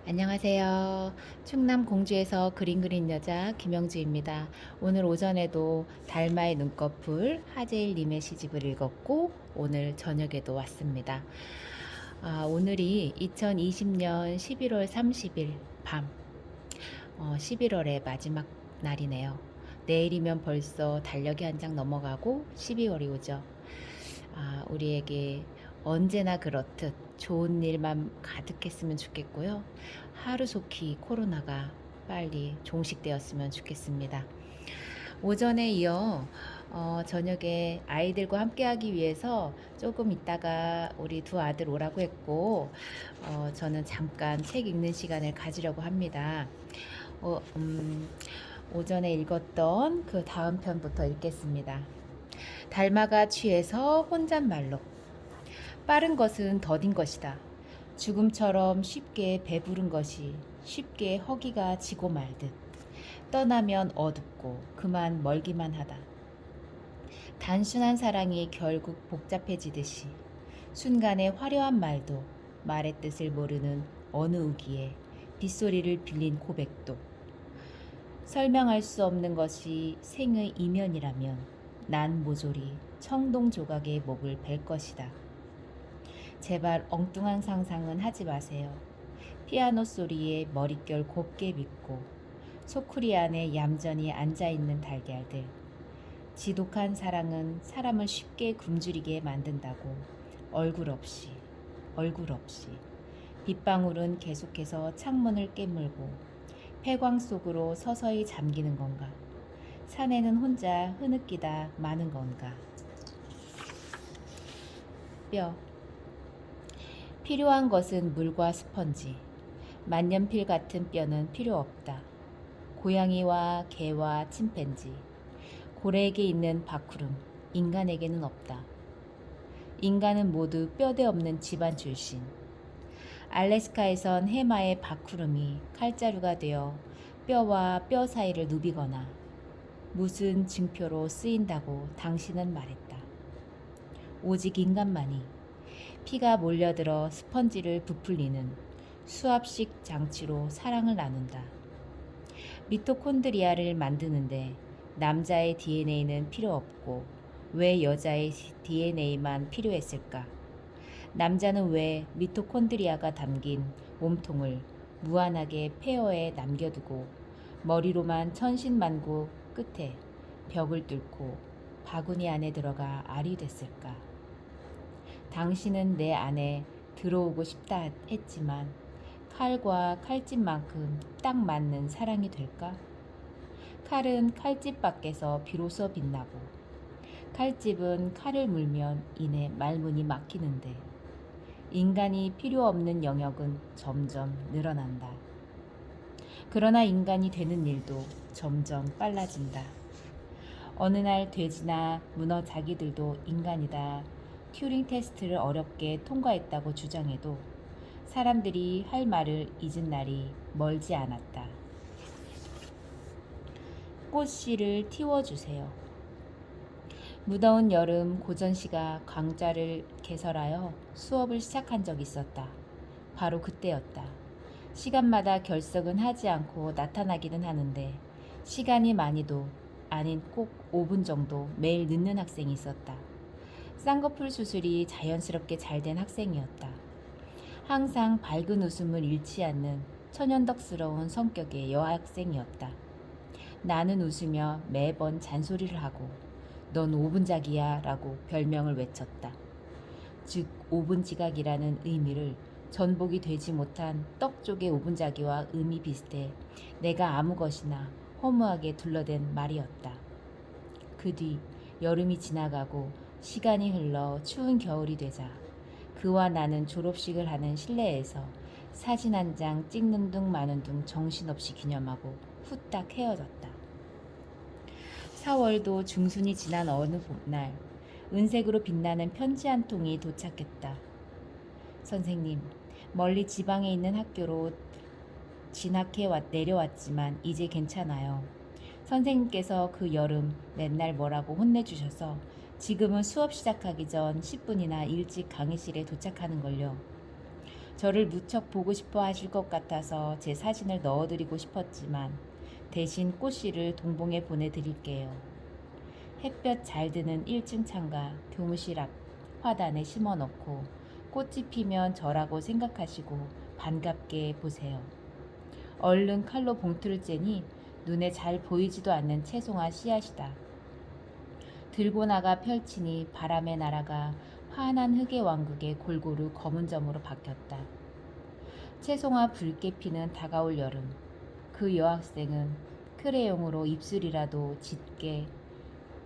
안녕하세요. 충남 공주에서 그림 그린 여자 김영주입니다. 오늘 오전에도 달마의 눈꺼풀 하재일님의 시집을 읽었고 오늘 저녁에도 왔습니다. 오늘이 2020년 11월 30일 밤 11월의 마지막 날이네요. 내일이면 벌써 달력이 한 장 넘어가고 12월이 오죠. 우리에게 언제나 그렇듯 좋은 일만 가득했으면 좋겠고요. 하루속히 코로나가 빨리 종식되었으면 좋겠습니다. 오전에 이어 저녁에 아이들과 함께하기 위해서 조금 있다가 우리 두 아들 오라고 했고 저는 잠깐 책 읽는 시간을 가지려고 합니다. 어, 음, 오전에 읽었던 그 다음 편부터 읽겠습니다. 달마가 취해서 혼잣말로 빠른 것은 더딘 것이다. 죽음처럼 쉽게 배부른 것이 쉽게 허기가 지고 말듯 떠나면 어둡고 그만 멀기만 하다. 단순한 사랑이 결국 복잡해지듯이 순간의 화려한 말도 말의 뜻을 모르는 어느 우기에 빗소리를 빌린 고백도 설명할 수 없는 것이 생의 이면이라면 난 모조리 청동 조각의 목을 벨 것이다. 제발 엉뚱한 상상은 하지 마세요. 피아노 소리에 머릿결 곱게 빗고 소쿠리 안에 얌전히 앉아있는 달걀들. 지독한 사랑은 사람을 쉽게 굶주리게 만든다고. 얼굴 없이, 얼굴 없이. 빗방울은 계속해서 창문을 깨물고 폐광 속으로 서서히 잠기는 건가? 산에는 혼자 흐느끼다 마는 건가? 뼈. 필요한 것은 물과 스펀지. 만년필 같은 뼈는 필요 없다. 고양이와 개와 침팬지. 고래에게 있는 바쿠름, 인간에게는 없다. 인간은 모두 뼈대 없는 집안 출신. 알래스카에선 해마의 바쿠름이 칼자루가 되어 뼈와 뼈 사이를 누비거나 무슨 증표로 쓰인다고 당신은 말했다. 오직 인간만이 피가 몰려들어 스펀지를 부풀리는 수압식 장치로 사랑을 나눈다. 미토콘드리아를 만드는데 남자의 DNA는 필요 없고 왜 여자의 DNA만 필요했을까? 남자는 왜 미토콘드리아가 담긴 몸통을 무한하게 폐허에 남겨두고 머리로만 천신만고 끝에 벽을 뚫고 바구니 안에 들어가 알이 됐을까? 당신은 내 안에 들어오고 싶다 했지만 칼과 칼집만큼 딱 맞는 사랑이 될까? 칼은 칼집 밖에서 비로소 빛나고 칼집은 칼을 물면 이내 말문이 막히는데 인간이 필요 없는 영역은 점점 늘어난다. 그러나 인간이 되는 일도 점점 빨라진다. 어느 날 돼지나 문어 자기들도 인간이다. 튜링 테스트를 어렵게 통과했다고 주장해도 사람들이 할 말을 잊은 날이 멀지 않았다. 꽃씨를 틔워주세요. 무더운 여름 고전씨가 강좌를 개설하여 수업을 시작한 적이 있었다. 바로 그때였다. 시간마다 결석은 하지 않고 나타나기는 하는데 시간이 많이도 아닌 꼭 5분 정도 매일 늦는 학생이 있었다. 쌍꺼풀 수술이 자연스럽게 잘 된 학생이었다. 항상 밝은 웃음을 잃지 않는 천연덕스러운 성격의 여학생이었다. 나는 웃으며 매번 잔소리를 하고 넌 5분작이야 라고 별명을 외쳤다. 즉 5분 지각이라는 의미를 전복이 되지 못한 떡쪽의 5분작이와 의미 비슷해 내가 아무 것이나 허무하게 둘러댄 말이었다. 그 뒤 여름이 지나가고 시간이 흘러 추운 겨울이 되자 그와 나는 졸업식을 하는 실내에서 사진 한 장 찍는 둥 마는 둥 정신없이 기념하고 후딱 헤어졌다. 4월도 중순이 지난 어느 봄날 은색으로 빛나는 편지 한 통이 도착했다. 선생님, 멀리 지방에 있는 학교로 진학해 내려왔지만 이제 괜찮아요. 선생님께서 그 여름 맨날 뭐라고 혼내주셔서 지금은 수업 시작하기 전 10분이나 일찍 강의실에 도착하는 걸요. 저를 무척 보고 싶어 하실 것 같아서 제 사진을 넣어드리고 싶었지만 대신 꽃씨를 동봉해 보내드릴게요. 햇볕 잘 드는 1층 창가 교무실 앞 화단에 심어놓고 꽃이 피면 저라고 생각하시고 반갑게 보세요. 얼른 칼로 봉투를 째니 눈에 잘 보이지도 않는 채송화 씨앗이다. 들고 나가 펼치니 바람에 날아가 환한 흙의 왕국에 골고루 검은 점으로 바뀌었다. 채송화 붉게 피는 다가올 여름. 그 여학생은 크레용으로 입술이라도 짙게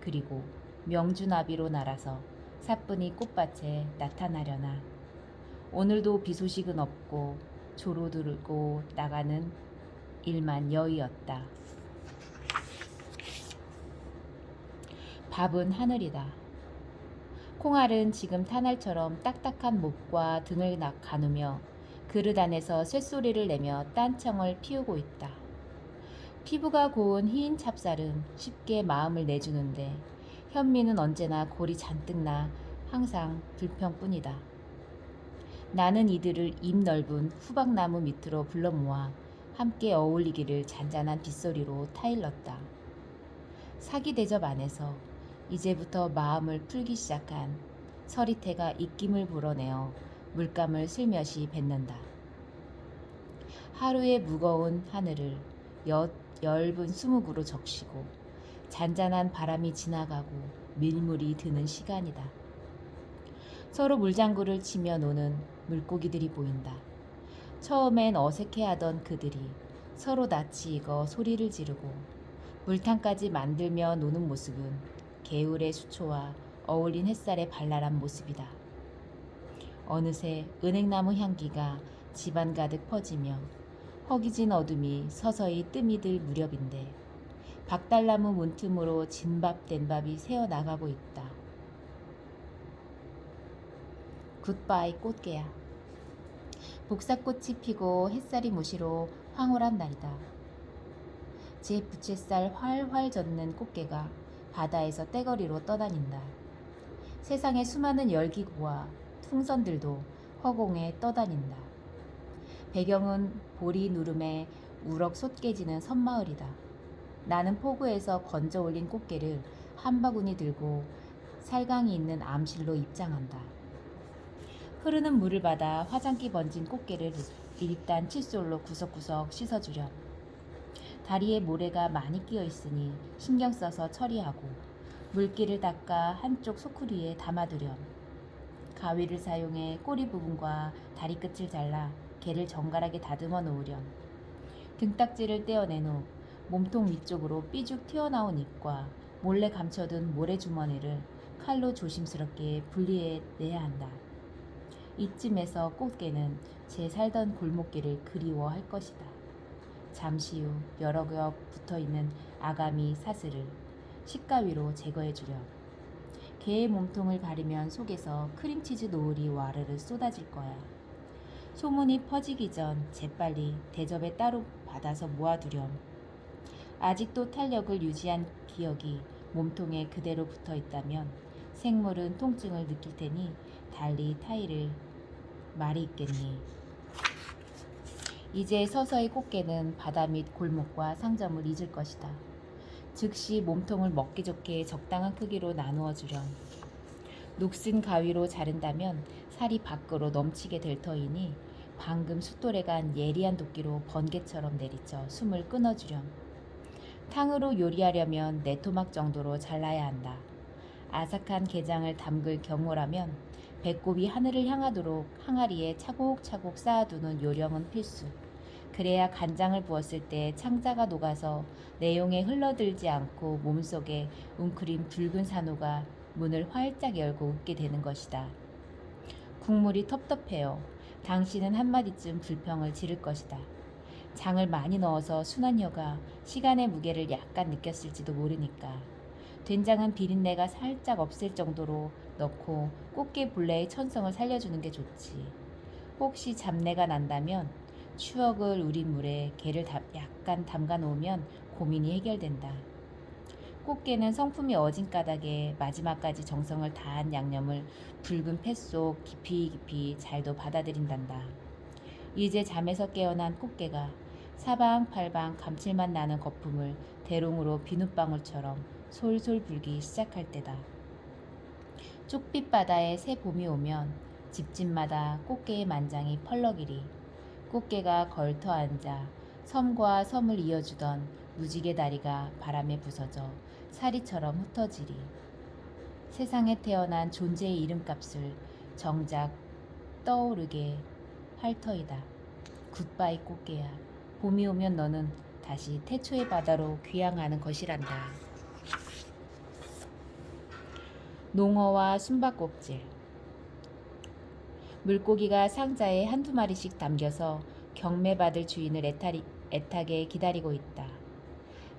그리고 명주나비로 날아서 사뿐히 꽃밭에 나타나려나. 오늘도 비 소식은 없고 조로 들고 나가는 일만 여의었다. 밥은 하늘이다. 콩알은 지금 타날처럼 딱딱한 목과 등을 가누며 그릇 안에서 쇳소리를 내며 딴청을 피우고 있다. 피부가 고운 흰 찹쌀은 쉽게 마음을 내주는데 현미는 언제나 골이 잔뜩 나 항상 불평뿐이다. 나는 이들을 입 넓은 후박나무 밑으로 불러 모아 함께 어울리기를 잔잔한 빗소리로 타일렀다. 사기 대접 안에서 이제부터 마음을 풀기 시작한 서리태가 입김을 불어내어 물감을 슬며시 뱉는다. 하루의 무거운 하늘을 엷은 수묵으로 적시고 잔잔한 바람이 지나가고 밀물이 드는 시간이다. 서로 물장구를 치며 노는 물고기들이 보인다. 처음엔 어색해하던 그들이 서로 낯이 익어 소리를 지르고 물탕까지 만들며 노는 모습은 개울의 수초와 어울린 햇살의 발랄한 모습이다. 어느새 은행나무 향기가 집안 가득 퍼지며 허기진 어둠이 서서히 뜸이 들 무렵인데 박달나무 문틈으로 진밥 된밥이 새어나가고 있다. 굿바이 꽃게야. 복사꽃이 피고 햇살이 무시로 황홀한 날이다. 제 부채살 활활 젓는 꽃게가 바다에서 떼거리로 떠다닌다. 세상의 수많은 열기구와 풍선들도 허공에 떠다닌다. 배경은 보리 누름에 우럭 솟개지는 섬마을이다. 나는 포구에서 건져 올린 꽃게를 한 바구니 들고 살강이 있는 암실로 입장한다. 흐르는 물을 받아 화장기 번진 꽃게를 일단 칫솔로 구석구석 씻어주렴. 다리에 모래가 많이 끼어 있으니 신경 써서 처리하고 물기를 닦아 한쪽 소쿠리에 담아두렴. 가위를 사용해 꼬리 부분과 다리 끝을 잘라 게를 정갈하게 다듬어 놓으렴. 등딱지를 떼어낸 후 몸통 위쪽으로 삐죽 튀어나온 입과 몰래 감춰둔 모래주머니를 칼로 조심스럽게 분리해내야 한다. 이쯤에서 꽃게는 제 살던 골목길을 그리워할 것이다. 잠시 후 여러 겹 붙어있는 아가미 사슬을 식가위로 제거해주렴. 개의 몸통을 가리면 속에서 크림치즈 노을이 와르르 쏟아질 거야. 소문이 퍼지기 전 재빨리 대접에 따로 받아서 모아두렴. 아직도 탄력을 유지한 기억이 몸통에 그대로 붙어있다면 생물은 통증을 느낄 테니 달리 타이를 말이 있겠니. 이제 서서히 꽃게는 바다 밑 골목과 상점을 잊을 것이다. 즉시 몸통을 먹기 좋게 적당한 크기로 나누어 주렴. 녹슨 가위로 자른다면 살이 밖으로 넘치게 될 터이니 방금 숫돌에 간 예리한 도끼로 번개처럼 내리쳐 숨을 끊어주렴. 탕으로 요리하려면 네 토막 정도로 잘라야 한다. 아삭한 게장을 담글 경우라면 배꼽이 하늘을 향하도록 항아리에 차곡차곡 쌓아두는 요령은 필수. 그래야 간장을 부었을 때 창자가 녹아서 내용에 흘러들지 않고 몸속에 웅크린 붉은 산호가 문을 활짝 열고 웃게 되는 것이다. 국물이 텁텁해요. 당신은 한마디쯤 불평을 지를 것이다. 장을 많이 넣어서 순한 혀가 시간의 무게를 약간 느꼈을지도 모르니까. 된장은 비린내가 살짝 없을 정도로 넣고 꽃게 본래의 천성을 살려주는 게 좋지. 혹시 잡내가 난다면 추억을 우린 물에 게를 약간 담가 놓으면 고민이 해결된다. 꽃게는 성품이 어진 까닭에 마지막까지 정성을 다한 양념을 붉은 팻 속 깊이 깊이 잘도 받아들인단다. 이제 잠에서 깨어난 꽃게가 사방팔방 감칠맛 나는 거품을 대롱으로 비눗방울처럼 솔솔 불기 시작할 때다. 쪽빛 바다에 새 봄이 오면 집집마다 꽃게의 만장이 펄럭이리 꽃게가 걸터 앉아 섬과 섬을 이어주던 무지개 다리가 바람에 부서져 사리처럼 흩어지리 세상에 태어난 존재의 이름값을 정작 떠오르게 할 터이다. 굿바이 꽃게야. 봄이 오면 너는 다시 태초의 바다로 귀향하는 것이란다. 농어와 숨바꼭질. 물고기가 상자에 한두 마리씩 담겨서 경매받을 주인을 애타게 기다리고 있다.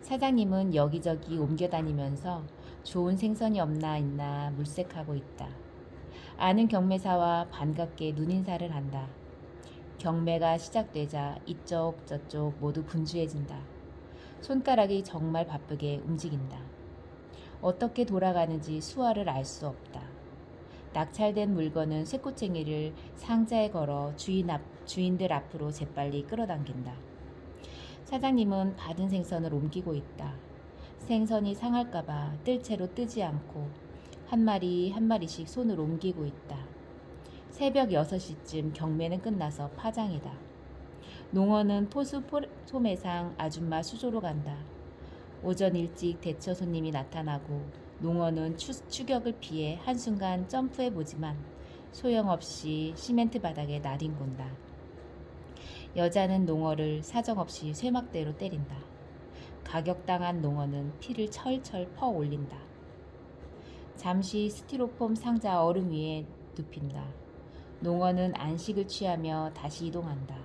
사장님은 여기저기 옮겨다니면서 좋은 생선이 없나 있나 물색하고 있다. 아는 경매사와 반갑게 눈인사를 한다. 경매가 시작되자 이쪽 저쪽 모두 분주해진다. 손가락이 정말 바쁘게 움직인다. 어떻게 돌아가는지 수화를 알 수 없다. 낙찰된 물건은 쇠꼬챙이를 상자에 걸어 주인들 앞으로 재빨리 끌어당긴다. 사장님은 받은 생선을 옮기고 있다. 생선이 상할까봐 뜰채로 뜨지 않고 한 마리 한 마리씩 손을 옮기고 있다. 새벽 6시쯤 경매는 끝나서 파장이다. 농어는 포수 소매상 아줌마 수조로 간다. 오전 일찍 대처 손님이 나타나고 농어는 추격을 피해 한순간 점프해보지만 소용없이 시멘트 바닥에 나뒹군다. 여자는 농어를 사정없이 쇠막대로 때린다. 가격당한 농어는 피를 철철 퍼올린다. 잠시 스티로폼 상자 얼음 위에 눕힌다. 농어는 안식을 취하며 다시 이동한다.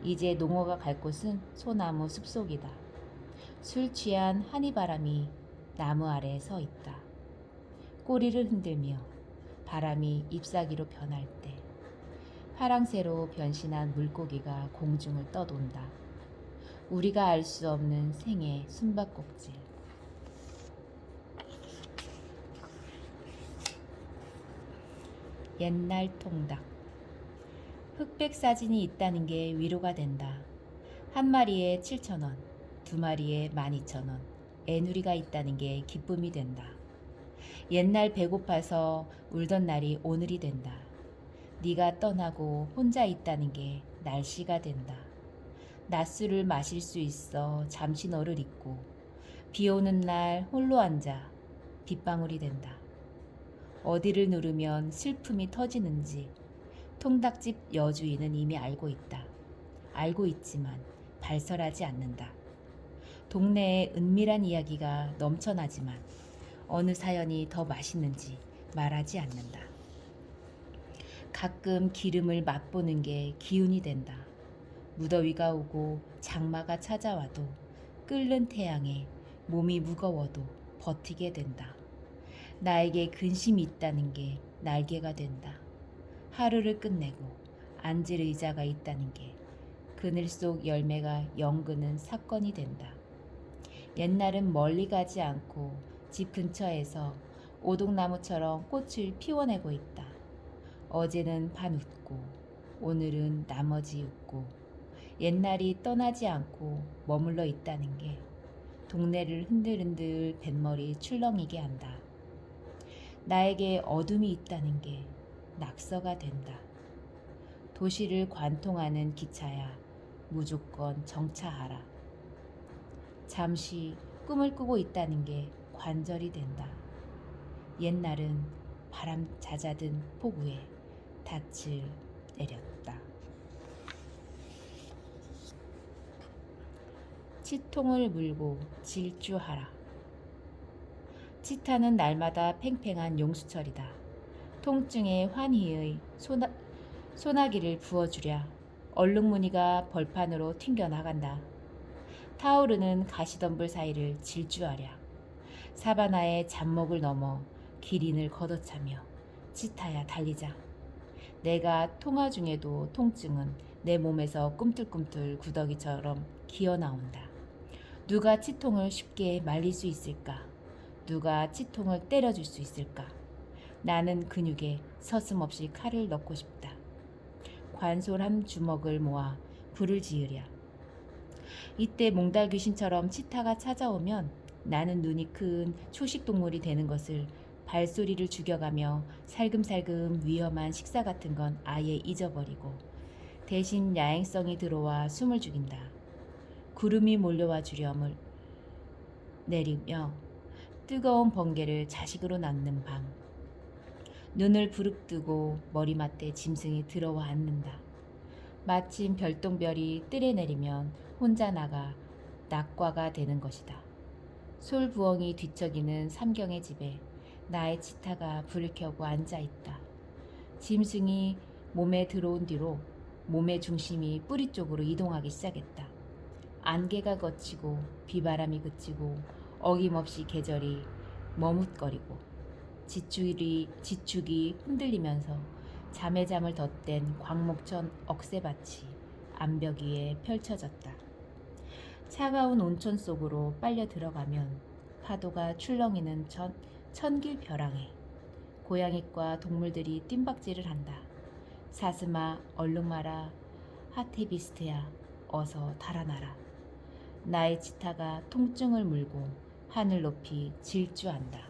이제 농어가 갈 곳은 소나무 숲속이다. 술 취한 한이바람이 나무 아래에 서 있다. 꼬리를 흔들며 바람이 잎사귀로 변할 때 파랑새로 변신한 물고기가 공중을 떠돈다. 우리가 알 수 없는 생의 숨바꼭질. 옛날 통닭. 흑백 사진이 있다는 게 위로가 된다. 한 마리에 7,000원, 두 마리에 12,000원. 애누리가 있다는 게 기쁨이 된다. 옛날 배고파서 울던 날이 오늘이 된다. 네가 떠나고 혼자 있다는 게 날씨가 된다. 낮술을 마실 수 있어 잠시 너를 잊고 비 오는 날 홀로 앉아 빗방울이 된다. 어디를 누르면 슬픔이 터지는지 통닭집 여주인은 이미 알고 있다. 알고 있지만 발설하지 않는다. 동네에 은밀한 이야기가 넘쳐나지만 어느 사연이 더 맛있는지 말하지 않는다. 가끔 기름을 맛보는 게 기운이 된다. 무더위가 오고 장마가 찾아와도 끓는 태양에 몸이 무거워도 버티게 된다. 나에게 근심이 있다는 게 날개가 된다. 하루를 끝내고 앉을 의자가 있다는 게 그늘 속 열매가 연그는 사건이 된다. 옛날은 멀리 가지 않고 집 근처에서 오동나무처럼 꽃을 피워내고 있다. 어제는 반 웃고 오늘은 나머지 웃고 옛날이 떠나지 않고 머물러 있다는 게 동네를 흔들흔들 뱃머리 출렁이게 한다. 나에게 어둠이 있다는 게 낙서가 된다. 도시를 관통하는 기차야 무조건 정차하라. 잠시 꿈을 꾸고 있다는 게 관절이 된다. 옛날은 바람 잦아든 폭우에 닻을 내렸다. 치통을 물고 질주하라. 치타는 날마다 팽팽한 용수철이다. 통증에 환희의 소나기를 부어주랴 얼룩무늬가 벌판으로 튕겨나간다. 타오르는 가시덤불 사이를 질주하랴. 사바나의 잡목을 넘어 기린을 걷어차며 치타야 달리자. 내가 통화 중에도 통증은 내 몸에서 꿈틀꿈틀 구더기처럼 기어나온다. 누가 치통을 쉽게 말릴 수 있을까? 누가 치통을 때려줄 수 있을까? 나는 근육에 서슴없이 칼을 넣고 싶다. 관솔 한 주먹을 모아 불을 지으랴. 이때 몽달 귀신처럼 치타가 찾아오면 나는 눈이 큰 초식 동물이 되는 것을, 발소리를 죽여가며 살금살금 위험한 식사 같은 건 아예 잊어버리고 대신 야행성이 들어와 숨을 죽인다. 구름이 몰려와 주렴을 내리며 뜨거운 번개를 자식으로 낳는 밤. 눈을 부릅뜨고 머리맡에 짐승이 들어와 앉는다. 마침 별똥별이 뜰에 내리면 혼자 나가 낙과가 되는 것이다. 솔부엉이 뒤척이는 삼경의 집에 나의 치타가 불을 켜고 앉아있다. 짐승이 몸에 들어온 뒤로 몸의 중심이 뿌리 쪽으로 이동하기 시작했다. 안개가 걷히고 비바람이 그치고 어김없이 계절이 머뭇거리고 지축이 흔들리면서 잠에 잠을 덧댄 광목천 억새밭이 암벽 위에 펼쳐졌다. 차가운 온천 속으로 빨려 들어가면 파도가 출렁이는 천길벼랑에 고양이과 동물들이 뜀박질을 한다. 사슴아 얼른 마라, 하테비스트야 어서 달아나라. 나의 치타가 통증을 물고 하늘 높이 질주한다.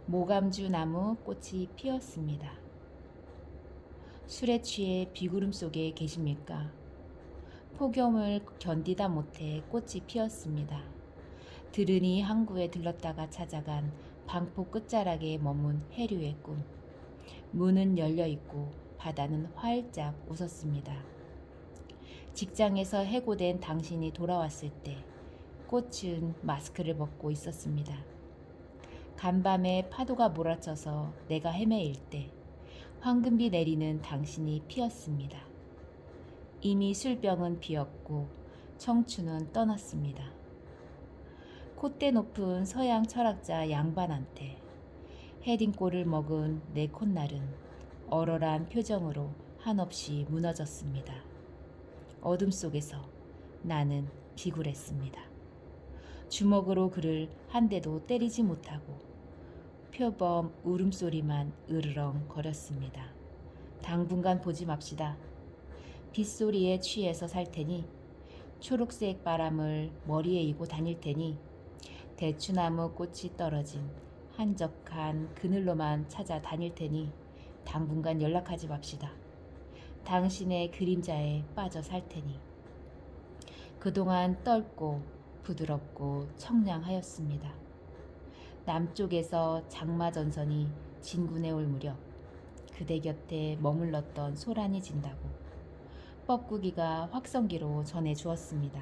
모감주 나무 꽃이 피었습니다. 술에 취해 비구름 속에 계십니까? 폭염을 견디다 못해 꽃이 피었습니다. 들으니 항구에 들렀다가 찾아간 방포 끝자락에 머문 해류의 꿈. 문은 열려있고 바다는 활짝 웃었습니다. 직장에서 해고된 당신이 돌아왔을 때 꽃은 마스크를 벗고 있었습니다. 간밤에 파도가 몰아쳐서 내가 헤매일 때 황금비 내리는 당신이 피었습니다. 이미 술병은 비었고 청춘은 떠났습니다. 콧대 높은 서양 철학자 양반한테 헤딩골을 먹은 내 콧날은 얼얼한 표정으로 한없이 무너졌습니다. 어둠 속에서 나는 비굴했습니다. 주먹으로 그를 한 대도 때리지 못하고 표범 울음소리만 으르렁 거렸습니다. 당분간 보지 맙시다. 빗소리에 취해서 살 테니, 초록색 바람을 머리에 이고 다닐 테니, 대추나무 꽃이 떨어진 한적한 그늘로만 찾아 다닐 테니 당분간 연락하지 맙시다. 당신의 그림자에 빠져 살 테니. 그동안 떫고 부드럽고 청량하였습니다. 남쪽에서 장마전선이 진군해 올 무렵 그대 곁에 머물렀던 소란이 진다고 뻐꾸기가 확성기로 전해 주었습니다.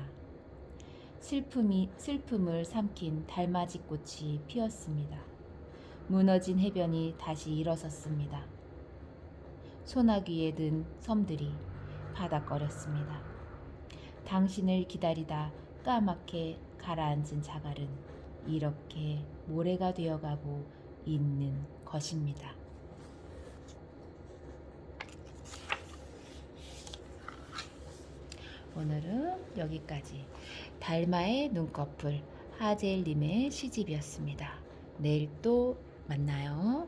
슬픔을 삼킨 달맞이꽃이 피었습니다. 무너진 해변이 다시 일어섰습니다. 소나기에 든 섬들이 바닥거렸습니다. 당신을 기다리다 까맣게 가라앉은 자갈은 이렇게 모래가 되어가고 있는 것입니다. 오늘은 여기까지 달마의 눈꺼풀 하젤님의 시집이었습니다. 내일 또 만나요.